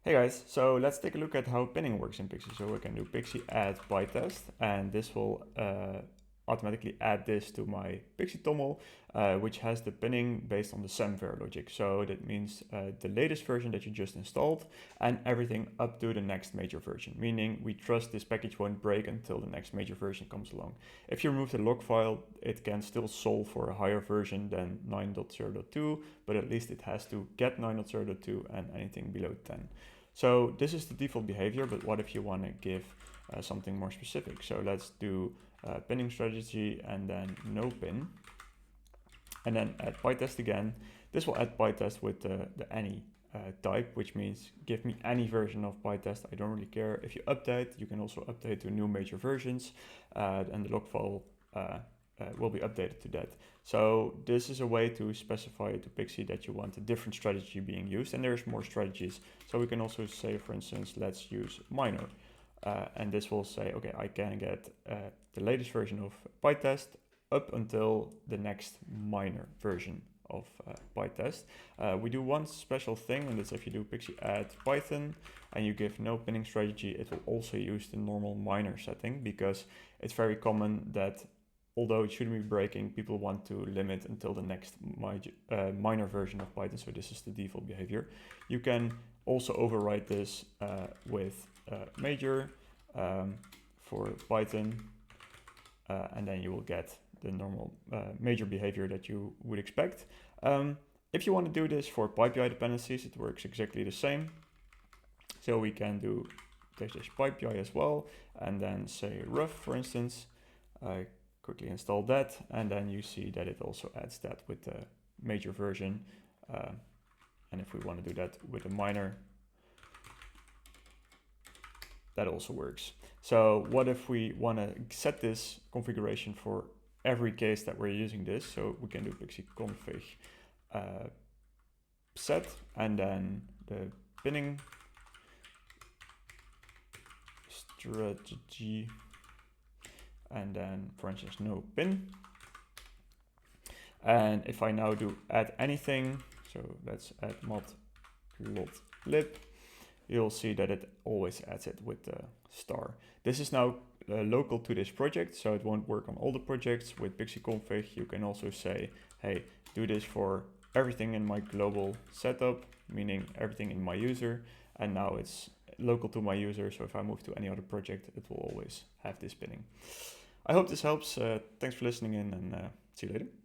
Hey guys, so let's take a look at how pinning works in Pixi. So we can do Pixi add bytest, and this will automatically add this to my Pixi toml, which has the pinning based on the semver logic. So that means the latest version that you just installed and everything up to the next major version, meaning we trust this package won't break until the next major version comes along. If you remove the log file, it can still solve for a higher version than 9.0.2, but at least it has to get 9.0.2 and anything below 10. So this is the default behavior, but what if you want to give something more specific? So let's do pinning strategy and then no pin, and then add bytest again. This will add bytest with the any type, which means give me any version of bytest. I don't really care. If you update, you can also update to new major versions, and the log file will be updated to that. So this is a way to specify to Pixi that you want a different strategy being used, and there's more strategies. So we can also say, for instance, let's use minor, and this will say, okay, I can get the latest version of bytest up until the next minor version of bytest. We do one special thing, and that's if you do Pixi add Python and you give no pinning strategy, it will also use the normal minor setting, because it's very common that although it shouldn't be breaking, people want to limit until the next minor version of Python, so this is the default behavior. You can also override this with major for Python, and then you will get the normal major behavior that you would expect. If you want to do this for PyPI dependencies, it works exactly the same. So we can do --PyPI as well, and then say rough, for instance. Quickly install that, and then you see that it also adds that with the major version. And if we want to do that with a minor, that also works. So what if we want to set this configuration for every case that we're using this? So we can do Pixi config set, and then the pinning strategy, and then, for instance, no pin. And if I now do add anything, so let's add mod.lib, you'll see that it always adds it with the star. This is now local to this project, so it won't work on all the projects. With Pixi config, you can also say, hey, do this for everything in my global setup, meaning everything in my user, and now it's local to my user, so if I move to any other project, it will always have this pinning. I hope this helps. Thanks for listening in, and see you later.